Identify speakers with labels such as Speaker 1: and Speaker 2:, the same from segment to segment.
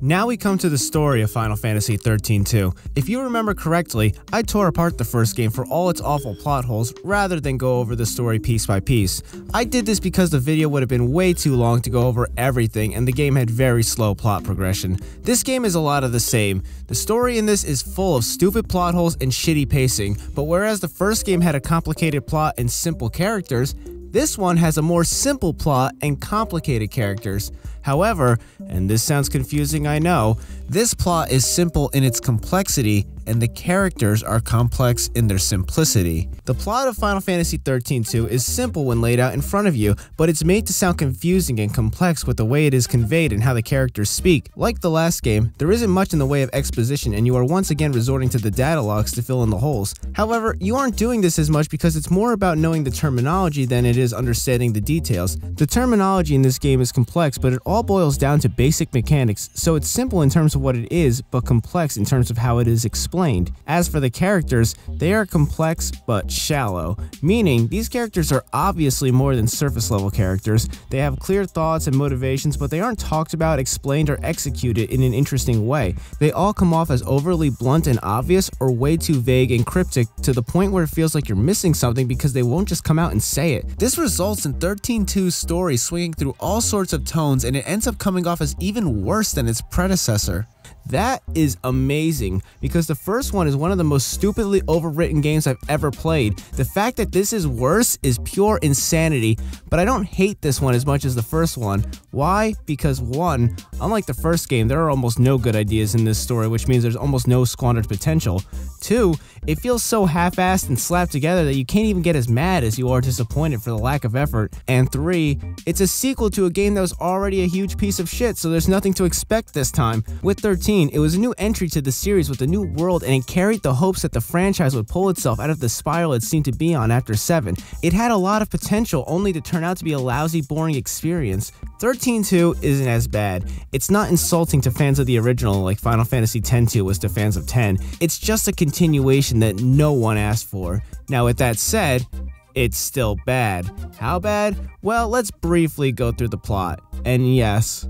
Speaker 1: Now we come to the story of Final Fantasy XIII-2. If you remember correctly, I tore apart the first game for all its awful plot holes rather than go over the story piece by piece. I did this because the video would have been way too long to go over everything and the game had very slow plot progression. This game is a lot of the same. The story in this is full of stupid plot holes and shitty pacing, but whereas the first game had a complicated plot and simple characters, this one has a more simple plot and complicated characters. However, and this sounds confusing, I know, this plot is simple in its complexity and the characters are complex in their simplicity. The plot of Final Fantasy XIII-2 is simple when laid out in front of you, but it's made to sound confusing and complex with the way it is conveyed and how the characters speak. Like the last game, there isn't much in the way of exposition and you are once again resorting to the data logs to fill in the holes. However, you aren't doing this as much because it's more about knowing the terminology than it is understanding the details. The terminology in this game is complex, but it all boils down to basic mechanics, so it's simple in terms of what it is, but complex in terms of how it is explained. As for the characters, they are complex but shallow, meaning these characters are obviously more than surface level characters. They have clear thoughts and motivations, but they aren't talked about, explained, or executed in an interesting way. They all come off as overly blunt and obvious or way too vague and cryptic to the point where it feels like you're missing something because they won't just come out and say it. This results in XIII-2's story swinging through all sorts of tones and it ends up coming off as even worse than its predecessor. That is amazing, because the first one is one of the most stupidly overwritten games I've ever played. The fact that this is worse is pure insanity, but I don't hate this one as much as the first one. Why? Because 1, unlike the first game, there are almost no good ideas in this story, which means there's almost no squandered potential. 2, it feels so half-assed and slapped together that you can't even get as mad as you are disappointed for the lack of effort. And 3, it's a sequel to a game that was already a huge piece of shit, so there's nothing to expect this time. With 13, it was a new entry to the series with a new world and it carried the hopes that the franchise would pull itself out of the spiral it seemed to be on after 7. It had a lot of potential only to turn out to be a lousy, boring experience. XIII-2 isn't as bad. It's not insulting to fans of the original like Final Fantasy X-2 was to fans of 10. It's just a continuation that no one asked for. Now with that said, it's still bad. How bad? Well, let's briefly go through the plot. And yes,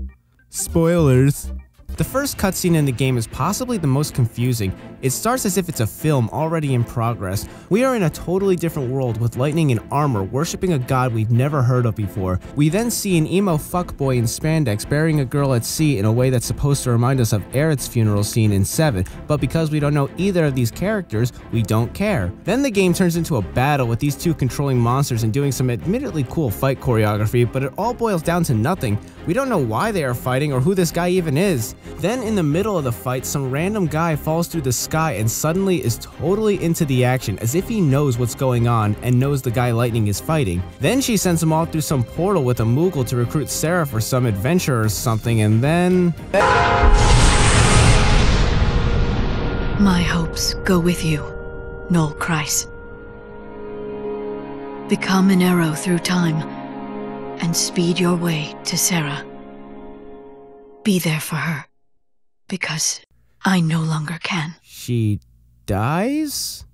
Speaker 1: spoilers. The first cutscene in the game is possibly the most confusing. It starts as if it's a film already in progress. We are in a totally different world with lightning and armor worshipping a god we've never heard of before. We then see an emo fuckboy in spandex burying a girl at sea in a way that's supposed to remind us of Aerith's funeral scene in 7, but because we don't know either of these characters, we don't care. Then the game turns into a battle with these two controlling monsters and doing some admittedly cool fight choreography, but it all boils down to nothing. We don't know why they are fighting or who this guy even is. Then in the middle of the fight, some random guy falls through the sky and suddenly is totally into the action as if he knows what's going on and knows the guy Lightning is fighting. Then she sends him off through some portal with a Moogle to recruit Sarah for some adventure or something, and then...
Speaker 2: My hopes go with you, Noel Christ. Become an arrow through time and speed your way to Sarah. Be there for her, because I no longer can.
Speaker 1: She dies?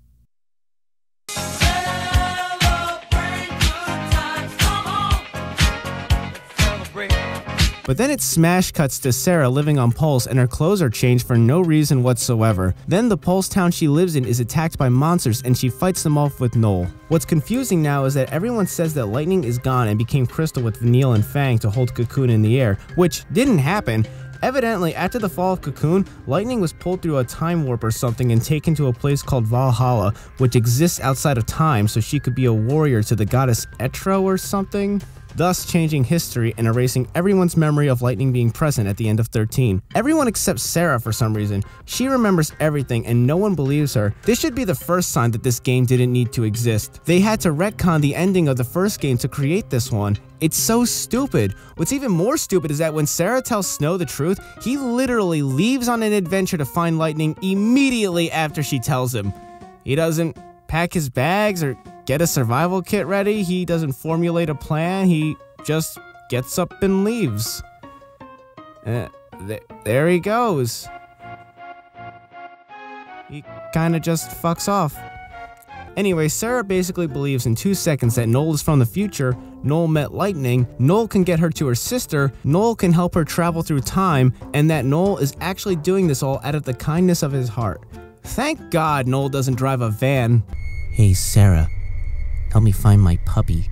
Speaker 1: But then it smash cuts to Sarah living on Pulse and her clothes are changed for no reason whatsoever. Then the Pulse town she lives in is attacked by monsters and she fights them off with Noel. What's confusing now is that everyone says that Lightning is gone and became Crystal with Vanille and Fang to hold Cocoon in the air, which didn't happen. Evidently, after the fall of Cocoon, Lightning was pulled through a time warp or something and taken to a place called Valhalla, which exists outside of time so she could be a warrior to the goddess Etro or something, thus changing history and erasing everyone's memory of Lightning being present at the end of 13. Everyone except Sarah for some reason. She remembers everything and no one believes her. This should be the first sign that this game didn't need to exist. They had to retcon the ending of the first game to create this one. It's so stupid. What's even more stupid is that when Sarah tells Snow the truth, he literally leaves on an adventure to find Lightning immediately after she tells him. He doesn't pack his bags or get a survival kit ready. He doesn't formulate a plan. He just gets up and leaves. There he goes. He kinda just fucks off. Anyway, Sarah basically believes in 2 seconds that Noel is from the future, Noel met Lightning, Noel can get her to her sister, Noel can help her travel through time, and that Noel is actually doing this all out of the kindness of his heart. Thank God Noel doesn't drive a van. Hey Sarah, help me find my puppy.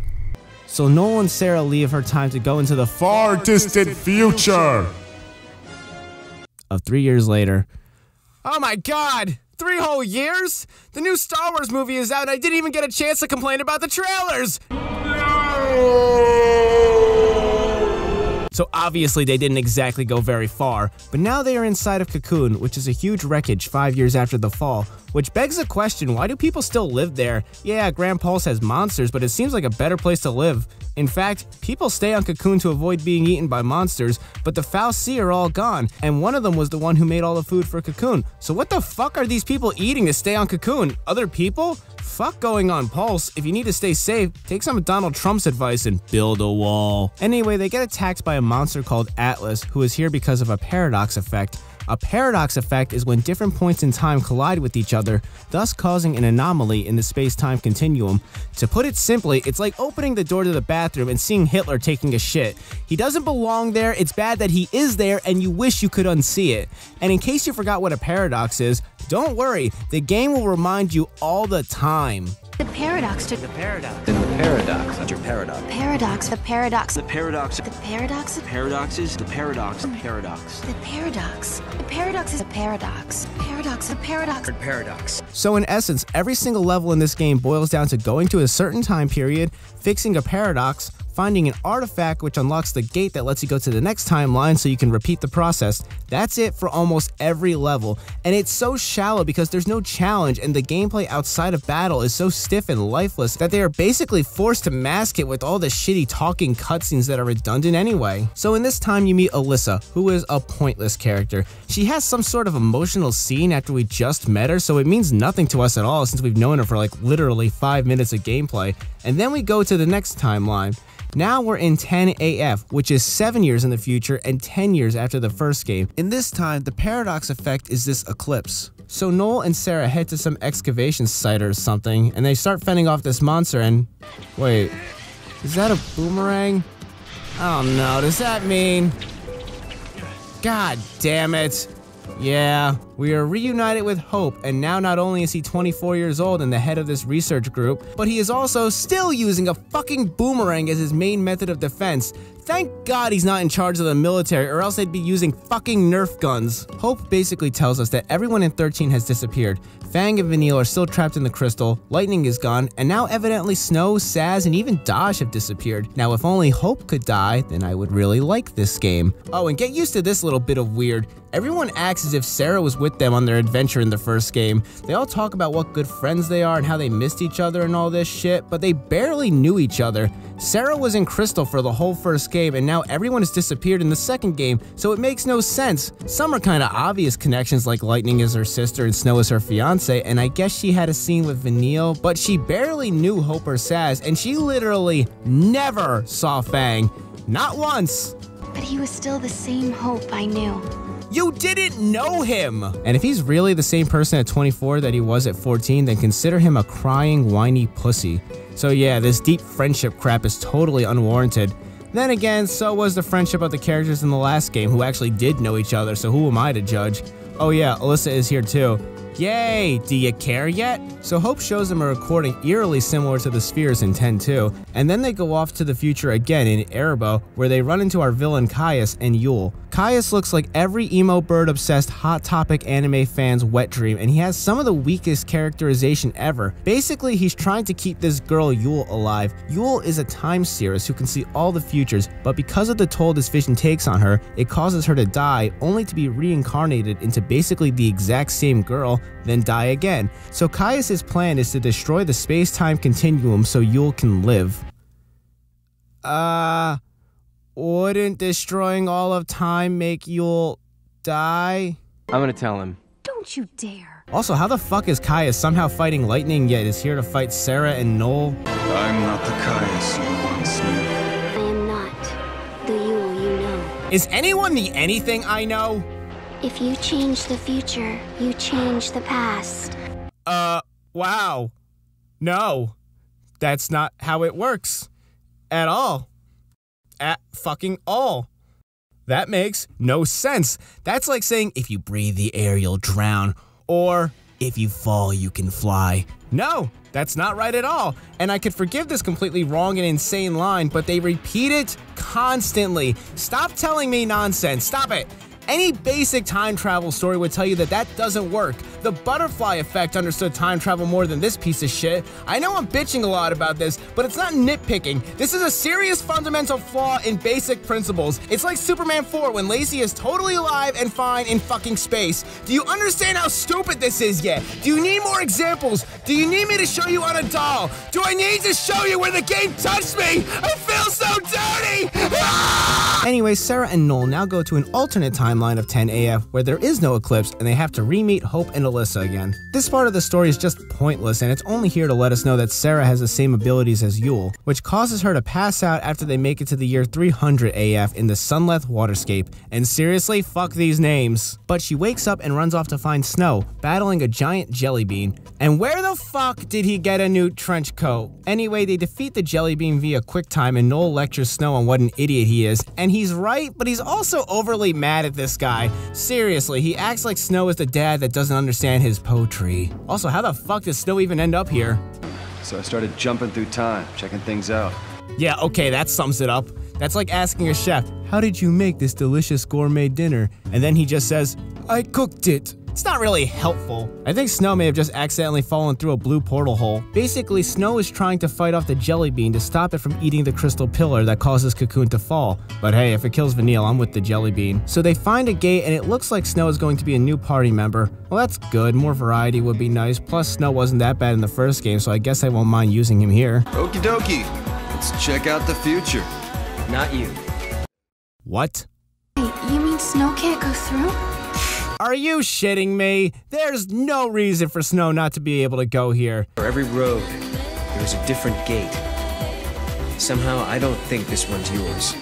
Speaker 1: So Noel and Sarah leave her time to go into the far distant future of 3 years later. Oh my God! 3 whole years? The new Star Wars movie is out and I didn't even get a chance to complain about the trailers! So obviously they didn't exactly go very far, but now they are inside of Cocoon, which is a huge wreckage 5 years after the fall, which begs the question, why do people still live there? Yeah, Grand Pulse has monsters, but it seems like a better place to live. In fact, people stay on Cocoon to avoid being eaten by monsters, but the fal'Cie are all gone, and one of them was the one who made all the food for Cocoon. So what the fuck are these people eating to stay on Cocoon? Other people? Fuck going on Pulse. If you need to stay safe, take some of Donald Trump's advice and build a wall. Anyway, they get attacked by a monster called Atlas, who is here because of a paradox effect. A paradox effect is when different points in time collide with each other, thus causing an anomaly in the space-time continuum. To put it simply, it's like opening the door to the bathroom and seeing Hitler taking a shit. He doesn't belong there, it's bad that he is there, and you wish you could unsee it. And in case you forgot what a paradox is, don't worry, the game will remind you all the time.
Speaker 3: The paradox to
Speaker 4: the paradox.
Speaker 5: In the paradox. Your paradox.
Speaker 3: paradox. The paradox.
Speaker 4: The paradox.
Speaker 3: The paradox.
Speaker 4: Paradoxes. The paradox. The paradox.
Speaker 3: The paradox. The paradox is a paradox. Paradox. The paradox.
Speaker 5: Paradox.
Speaker 1: So in essence, every single level in this game boils down to going to a certain time period, fixing a paradox, finding an artifact which unlocks the gate that lets you go to the next timeline so you can repeat the process. That's it for almost every level, and it's so shallow because there's no challenge and the gameplay outside of battle is so stiff and lifeless that they are basically forced to mask it with all the shitty talking cutscenes that are redundant anyway. So in this time you meet Alyssa, who is a pointless character. She has some sort of emotional scene after we just met her, so it means nothing to us at all since we've known her for like literally 5 minutes of gameplay. And then we go to the next timeline. Now we're in 10 AF, which is 7 years in the future and 10 years after the first game. In this time, the paradox effect is this eclipse. So Noel and Sarah head to some excavation site or something, and they start fending off this monster and... Wait, is that a boomerang? Oh no, does that mean... God damn it. Yeah, we are reunited with Hope, and now not only is he 24 years old and the head of this research group, but he is also still using a fucking boomerang as his main method of defense. Thank God he's not in charge of the military, or else they'd be using fucking Nerf guns. Hope basically tells us that everyone in 13 has disappeared. Fang and Vanille are still trapped in the crystal, Lightning is gone, and now evidently Snow, Saz, and even Dodge have disappeared. Now if only Hope could die, then I would really like this game. Oh, and get used to this little bit of weird. Everyone acts as if Sarah was with them on their adventure in the first game. They all talk about what good friends they are and how they missed each other and all this shit, but they barely knew each other. Sarah was in Crystal for the whole first game, and now everyone has disappeared in the second game, so it makes no sense. Some are kinda obvious connections, like Lightning is her sister and Snow is her fiance, and I guess she had a scene with Vanille, but she barely knew Hope or Saz, and she literally never saw Fang. Not once.
Speaker 3: But he was still the same Hope I knew.
Speaker 1: You didn't know him! And if he's really the same person at 24 that he was at 14, then consider him a crying, whiny pussy. So yeah, this deep friendship crap is totally unwarranted. Then again, so was the friendship of the characters in the last game who actually did know each other, so who am I to judge? Oh yeah, Alyssa is here too. Yay! Do you care yet? So Hope shows them a recording eerily similar to the spheres in 10-2, and then they go off to the future again in Erebor, where they run into our villain Caius and Yule. Caius looks like every emo bird-obsessed Hot Topic anime fan's wet dream, and he has some of the weakest characterization ever. Basically, he's trying to keep this girl Yule alive. Yule is a time seeress who can see all the futures, but because of the toll this vision takes on her, it causes her to die, only to be reincarnated into basically the exact same girl, then die again. So Caius' plan is to destroy the space-time continuum so Yule can live. Wouldn't destroying all of time make Yule die?
Speaker 5: I'm gonna tell him.
Speaker 3: Don't you dare.
Speaker 1: Also, how the fuck is Caius somehow fighting Lightning yet is here to fight Sarah and Noel?
Speaker 6: I'm not the Caius you once knew.
Speaker 3: I am not the Yule you know.
Speaker 1: Is anyone the anything I know?
Speaker 3: If you change the future, you change the past.
Speaker 1: Wow. No, that's not how it works. At all. At fucking all. That makes no sense. That's like saying if you breathe the air, you'll drown. Or if you fall, you can fly. No, that's not right at all. And I could forgive this completely wrong and insane line, but they repeat it constantly. Stop telling me nonsense. Stop it. Any basic time travel story would tell you that that doesn't work. The butterfly effect understood time travel more than this piece of shit. I know I'm bitching a lot about this, but it's not nitpicking. This is a serious fundamental flaw in basic principles. It's like Superman 4 when Lacey is totally alive and fine in fucking space. Do you understand how stupid this is yet? Do you need more examples? Do you need me to show you on a doll? Do I need to show you where the game touched me? I feel so dirty! Ah! Anyway, Sarah and Noel now go to an alternate timeline of 10 AF where there is no eclipse and they have to re-meet Hope and Alyssa again. This part of the story is just pointless and it's only here to let us know that Sarah has the same abilities as Yule, which causes her to pass out after they make it to the year 300 AF in the Sunleth waterscape. And seriously, fuck these names. But she wakes up and runs off to find Snow, battling a giant jelly bean. And where the fuck did he get a new trench coat? Anyway, they defeat the jelly bean via quick time and Noel lectures Snow on what an idiot he is. And he's right, but he's also overly mad at this guy. Seriously, he acts like Snow is the dad that doesn't understand his poetry. Also, how the fuck did Snow even end up here?
Speaker 5: So I started jumping through time, checking things out.
Speaker 1: Yeah, okay, that sums it up. That's like asking a chef, how did you make this delicious gourmet dinner? And then he just says, I cooked it. It's not really helpful. I think Snow may have just accidentally fallen through a blue portal hole. Basically, Snow is trying to fight off the jelly bean to stop it from eating the crystal pillar that causes Cocoon to fall. But hey, if it kills Vanille, I'm with the jelly bean. So they find a gate and it looks like Snow is going to be a new party member. Well, that's good. More variety would be nice. Plus, Snow wasn't that bad in the first game, so I guess I won't mind using him here.
Speaker 6: Okie dokie. Let's check out the future.
Speaker 5: Not you.
Speaker 1: What?
Speaker 3: Wait, you mean Snow can't go through?
Speaker 1: Are you shitting me? There's no reason for Snow not to be able to go here.
Speaker 5: For every road, there's a different gate. Somehow, I don't think this one's yours.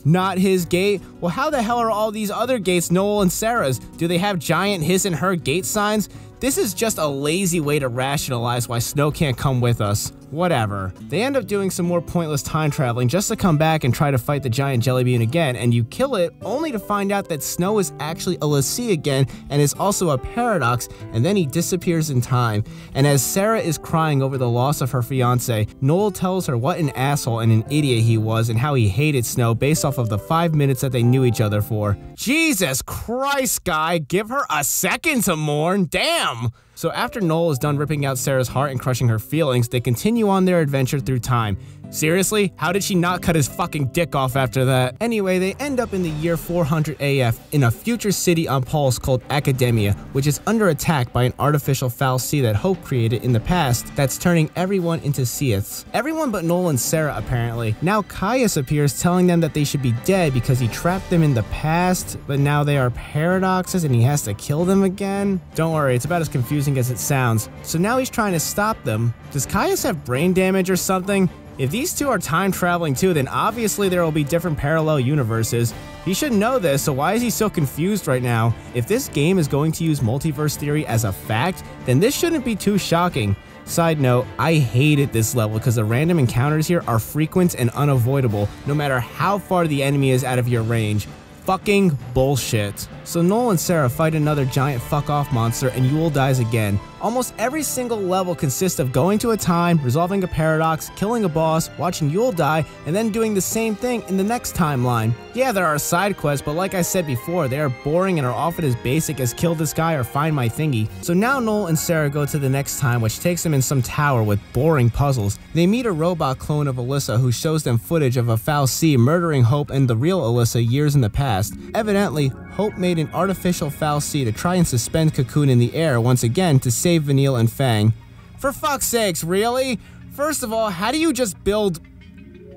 Speaker 1: Not his gate? Well, how the hell are all these other gates Noel and Sarah's? Do they have giant his and her gate signs? This is just a lazy way to rationalize why Snow can't come with us. Whatever. They end up doing some more pointless time traveling just to come back and try to fight the giant jelly bean again, and you kill it only to find out that Snow is actually a Lassie again and is also a paradox, and then he disappears in time. And as Sarah is crying over the loss of her fiance, Noel tells her what an asshole and an idiot he was and how he hated Snow based off of the 5 minutes that they knew each other for. Jesus Christ, guy, give her a second to mourn, damn! So after Noel is done ripping out Sarah's heart and crushing her feelings, they continue on their adventure through time. Seriously? How did she not cut his fucking dick off after that? Anyway, they end up in the year 400 AF in a future city on Pulse called Academia, which is under attack by an artificial foul sea that Hope created in the past that's turning everyone into Seaths. Everyone but Noel and Sarah, apparently. Now Caius appears telling them that they should be dead because he trapped them in the past, but now they are paradoxes and he has to kill them again? Don't worry, it's about as confusing as it sounds. So now he's trying to stop them. Does Caius have brain damage or something? If these two are time traveling too, then obviously there will be different parallel universes. He should know this, so why is he so confused right now? If this game is going to use multiverse theory as a fact, then this shouldn't be too shocking. Side note, I hated this level because the random encounters here are frequent and unavoidable, no matter how far the enemy is out of your range. Fucking bullshit. So Noel and Sarah fight another giant fuck-off monster and Yule dies again. Almost every single level consists of going to a time, resolving a paradox, killing a boss, watching Yule die, and then doing the same thing in the next timeline. Yeah, there are side quests, but like I said before, they are boring and are often as basic as kill this guy or find my thingy. So now Noel and Sarah go to the next time, which takes them in some tower with boring puzzles. They meet a robot clone of Alyssa who shows them footage of a foul sea murdering Hope and the real Alyssa years in the past. Evidently, Hope made an artificial foul sea to try and suspend Cocoon in the air once again to save Vanille and Fang. For fuck's sakes, really? First of all, how do you just build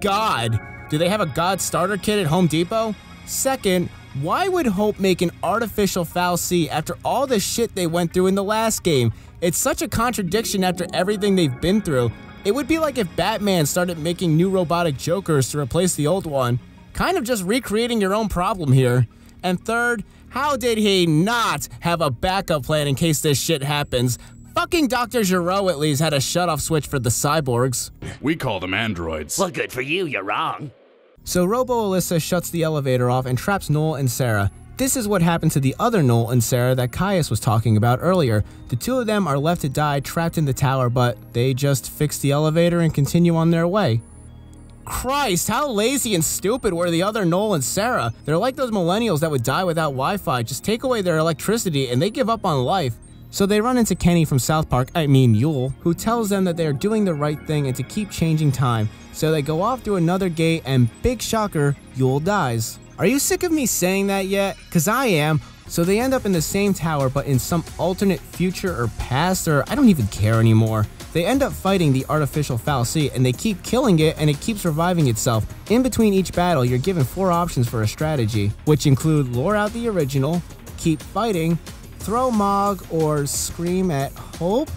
Speaker 1: God? Do they have a God starter kit at Home Depot? Second, why would Hope make an artificial foul sea after all the shit they went through in the last game? It's such a contradiction after everything they've been through. It would be like if Batman started making new robotic Jokers to replace the old one. Kind of just recreating your own problem here. And third, how did he not have a backup plan in case this shit happens? Fucking Dr. Giraud at least had a shut-off switch for the cyborgs.
Speaker 7: We call them androids.
Speaker 8: Well, good for you, you're wrong.
Speaker 1: So Robo-Alyssa shuts the elevator off and traps Noel and Sarah. This is what happened to the other Noel and Sarah that Caius was talking about earlier. The two of them are left to die trapped in the tower, but they just fix the elevator and continue on their way. Christ, how lazy and stupid were the other Noel and Sarah? They're like those millennials that would die without Wi-Fi. Just take away their electricity and they give up on life. So they run into Kenny from South Park, Yule, who tells them that they are doing the right thing and to keep changing time. So they go off through another gate and, big shocker, Yule dies. Are you sick of me saying that yet? Cause I am. So they end up in the same tower but in some alternate future or past, or I don't even care anymore. They end up fighting the artificial fallacy and they keep killing it and it keeps reviving itself. In between each battle, you're given 4 options for a strategy, which include lure out the original, keep fighting, throw Mog, or scream at Hope?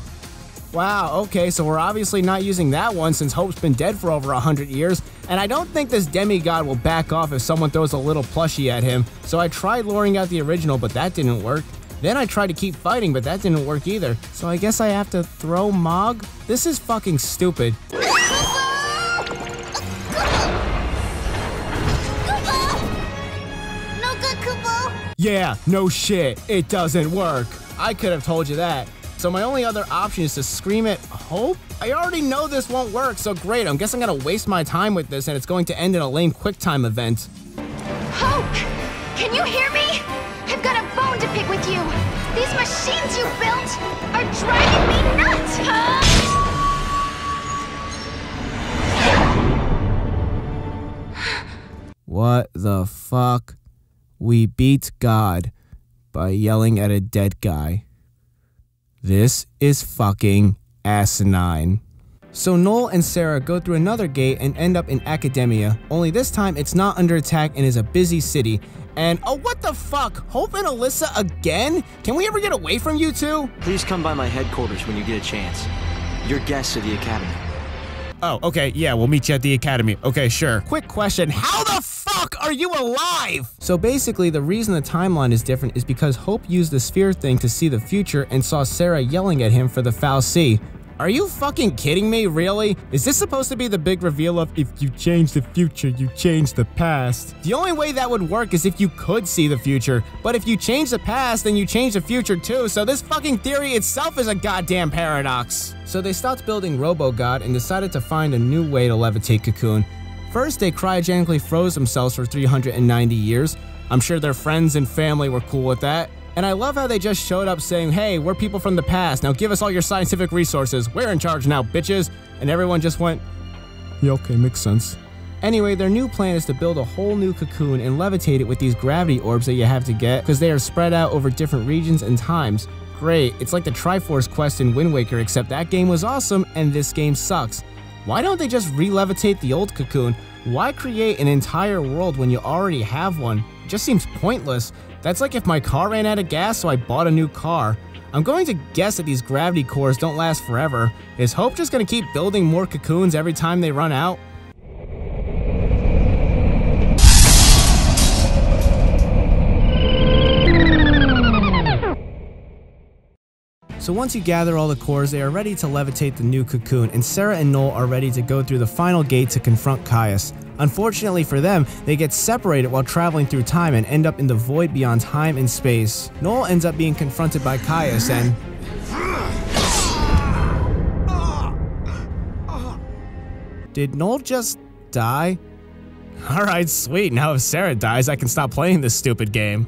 Speaker 1: Wow, okay, so we're obviously not using that one since Hope's been dead for over 100 years, and I don't think this demigod will back off if someone throws a little plushie at him, so I tried luring out the original, but that didn't work. Then I tried to keep fighting, but that didn't work either, so I guess I have to throw Mog? This is fucking stupid. Yeah, no shit, it doesn't work. I could have told you that. So my only other option is to scream at Hope? I already know this won't work, so great, I guess I'm gonna waste my time with this and it's going to end in a lame QuickTime event.
Speaker 3: Hope! Can you hear me? I've got a bone to pick with you. These machines you built are driving me nuts!
Speaker 1: What the fuck? We beat God by yelling at a dead guy. This is fucking asinine. So Noel and Sarah go through another gate and end up in Academia, only this time it's not under attack and is a busy city. And oh, what the fuck? Hope and Alyssa again? Can we ever get away from you two?
Speaker 4: Please come by my headquarters when you get a chance. You're guests of the Academy.
Speaker 1: Oh, okay, yeah, we'll meet you at the Academy. Okay, sure. Quick question, how the fuck are you alive? So basically, the reason the timeline is different is because Hope used the sphere thing to see the future and saw Sarah yelling at him for the fallacy. Are you fucking kidding me, really? Is this supposed to be the big reveal of if you change the future, you change the past? The only way that would work is if you could see the future, but if you change the past, then you change the future too, so this fucking theory itself is a goddamn paradox. So they stopped building Robo-God and decided to find a new way to levitate Cocoon. First, they cryogenically froze themselves for 390 years. I'm sure their friends and family were cool with that. And I love how they just showed up saying, hey, we're people from the past, now give us all your scientific resources, we're in charge now, bitches. And everyone just went, yeah, okay, makes sense. Anyway, their new plan is to build a whole new cocoon and levitate it with these gravity orbs that you have to get, because they are spread out over different regions and times. Great, it's like the Triforce quest in Wind Waker, except that game was awesome and this game sucks. Why don't they just re-levitate the old cocoon? Why create an entire world when you already have one? It just seems pointless. That's like if my car ran out of gas, so I bought a new car. I'm going to guess that these gravity cores don't last forever. Is Hope just gonna keep building more cocoons every time they run out? So once you gather all the cores, they are ready to levitate the new cocoon, and Sarah and Noel are ready to go through the final gate to confront Caius. Unfortunately for them, they get separated while traveling through time and end up in the void beyond time and space. Noel ends up being confronted by Caius and... Did Noel just die? Alright, sweet, now if Sarah dies, I can stop playing this stupid game.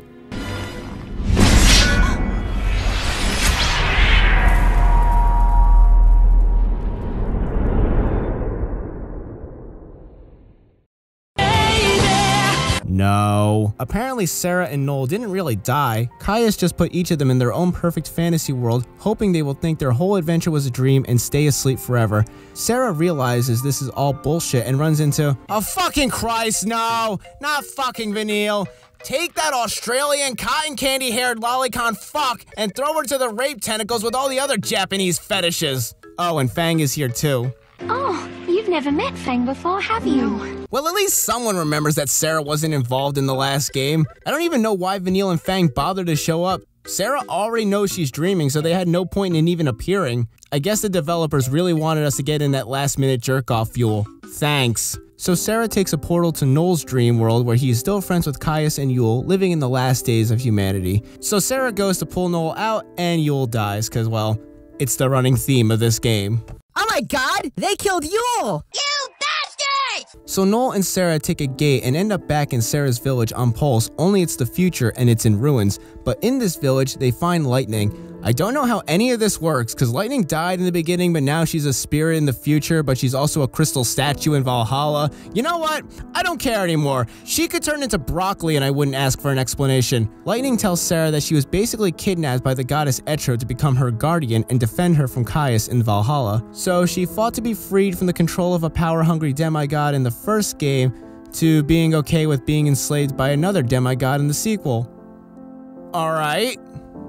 Speaker 1: No. Apparently Sarah and Noel didn't really die. Caius just put each of them in their own perfect fantasy world, hoping they will think their whole adventure was a dream and stay asleep forever. Sarah realizes this is all bullshit and runs into, oh fucking Christ, no! Not fucking Vanille! Take that Australian cotton candy haired lolicon fuck and throw her to the rape tentacles with all the other Japanese fetishes. Oh, and Fang is here too.
Speaker 3: Oh, you've never met Fang before, have you?
Speaker 1: Well, at least someone remembers that Sarah wasn't involved in the last game. I don't even know why Vanille and Fang bothered to show up. Sarah already knows she's dreaming, so they had no point in even appearing. I guess the developers really wanted us to get in that last-minute jerk-off fuel. Thanks. So Sarah takes a portal to Noel's dream world where he is still friends with Caius and Yule, living in the last days of humanity. So Sarah goes to pull Noel out, and Yule dies, because, well, it's the running theme of this game.
Speaker 8: Oh my god! They killed Yule!
Speaker 3: You bastard!
Speaker 1: So Noel and Sarah take a gate and end up back in Sarah's village on Pulse, only it's the future and it's in ruins. But in this village, they find Lightning. I don't know how any of this works, because Lightning died in the beginning, but now she's a spirit in the future, but she's also a crystal statue in Valhalla. You know what? I don't care anymore. She could turn into broccoli and I wouldn't ask for an explanation. Lightning tells Sarah that she was basically kidnapped by the goddess Etro to become her guardian and defend her from Caius in Valhalla. So she fought to be freed from the control of a power-hungry demigod in the first game, to being okay with being enslaved by another demigod in the sequel. Alright.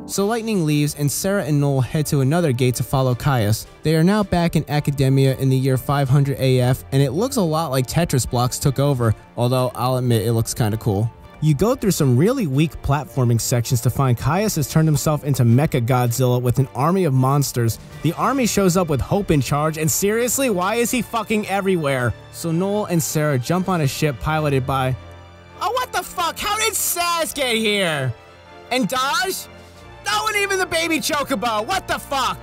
Speaker 1: So Lightning leaves and Sarah and Noel head to another gate to follow Caius. They are now back in Academia in the year 500 AF, and it looks a lot like Tetris blocks took over, although I'll admit it looks kinda cool. You go through some really weak platforming sections to find Caius has turned himself into Mecha Godzilla with an army of monsters. The army shows up with Hope in charge, and seriously, why is he fucking everywhere? So Noel and Sarah jump on a ship piloted by... Oh, what the fuck? How did Saz get here? And Dodge? Oh, and even the baby Chocobo, what the fuck?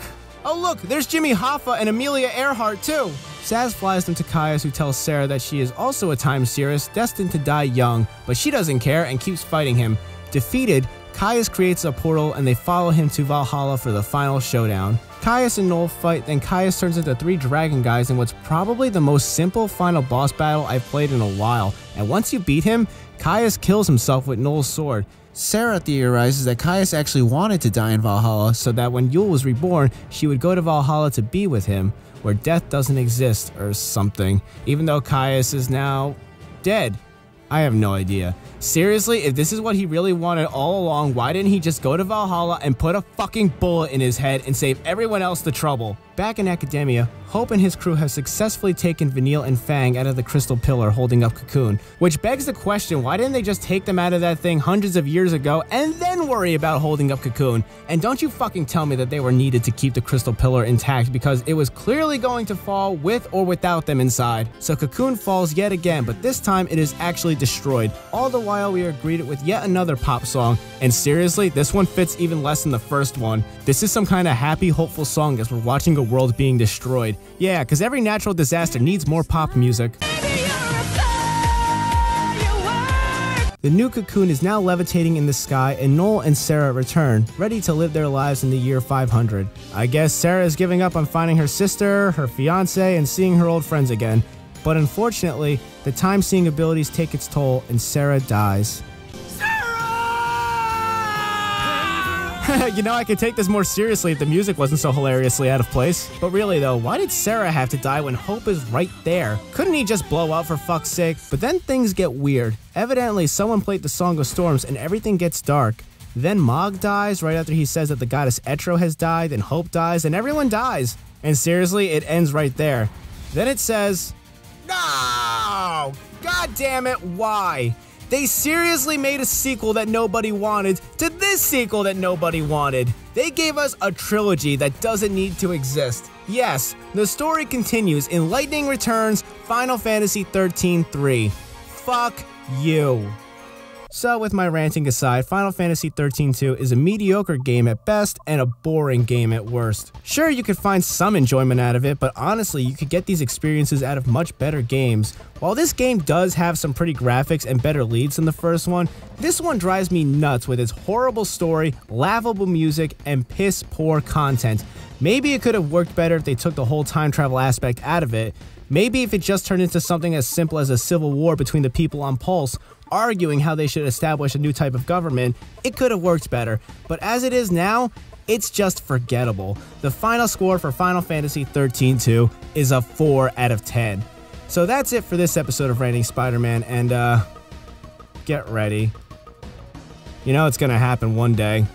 Speaker 1: Oh look, there's Jimmy Hoffa and Amelia Earhart too. Saz flies them to Caius, who tells Sarah that she is also a time seeress destined to die young, but she doesn't care and keeps fighting him. Defeated, Caius creates a portal and they follow him to Valhalla for the final showdown. Caius and Noel fight, then Caius turns into 3 dragon guys in what's probably the most simple final boss battle I've played in a while, and once you beat him, Caius kills himself with Noel's sword. Sarah theorizes that Caius actually wanted to die in Valhalla so that when Yule was reborn, she would go to Valhalla to be with him, where death doesn't exist or something, even though Caius is now dead. I have no idea. Seriously, if this is what he really wanted all along, why didn't he just go to Valhalla and put a fucking bullet in his head and save everyone else the trouble? Back in Academia, Hope and his crew have successfully taken Vanille and Fang out of the crystal pillar holding up Cocoon, which begs the question, why didn't they just take them out of that thing hundreds of years ago and then worry about holding up Cocoon? And don't you fucking tell me that they were needed to keep the crystal pillar intact, because it was clearly going to fall with or without them inside. So Cocoon falls yet again, but this time it is actually destroyed. All the while we are greeted with yet another pop song, and seriously, this one fits even less than the first one. This is some kind of happy, hopeful song as we're watching a world being destroyed. Yeah, because every natural disaster needs more pop music. The new Cocoon is now levitating in the sky, and Noel and Sarah return, ready to live their lives in the year 500. I guess Sarah is giving up on finding her sister, her fiance, and seeing her old friends again. But unfortunately, the time-seeing abilities take its toll, and Sarah dies. You know, I could take this more seriously if the music wasn't so hilariously out of place. But really though, why did Sarah have to die when Hope is right there? Couldn't he just blow up for fuck's sake? But then things get weird. Evidently, someone played the Song of Storms and everything gets dark. Then Mog dies right after he says that the goddess Etro has died, and Hope dies, and everyone dies. And seriously, it ends right there. Then it says, no! God damn it, why? They seriously made a sequel that nobody wanted to this sequel that nobody wanted. They gave us a trilogy that doesn't need to exist. Yes, the story continues in Lightning Returns Final Fantasy XIII-3. Fuck you. So with my ranting aside, Final Fantasy XIII-2 is a mediocre game at best and a boring game at worst. Sure, you could find some enjoyment out of it, but honestly, you could get these experiences out of much better games. While this game does have some pretty graphics and better leads than the first one, this one drives me nuts with its horrible story, laughable music, and piss-poor content. Maybe it could have worked better if they took the whole time travel aspect out of it. Maybe if it just turned into something as simple as a civil war between the people on Pulse, arguing how they should establish a new type of government, it could have worked better. But as it is now, it's just forgettable. The final score for Final Fantasy XIII-2 is a 4 out of 10. So that's it for this episode of Ranting Spider-Man, and get ready. You know it's gonna happen one day.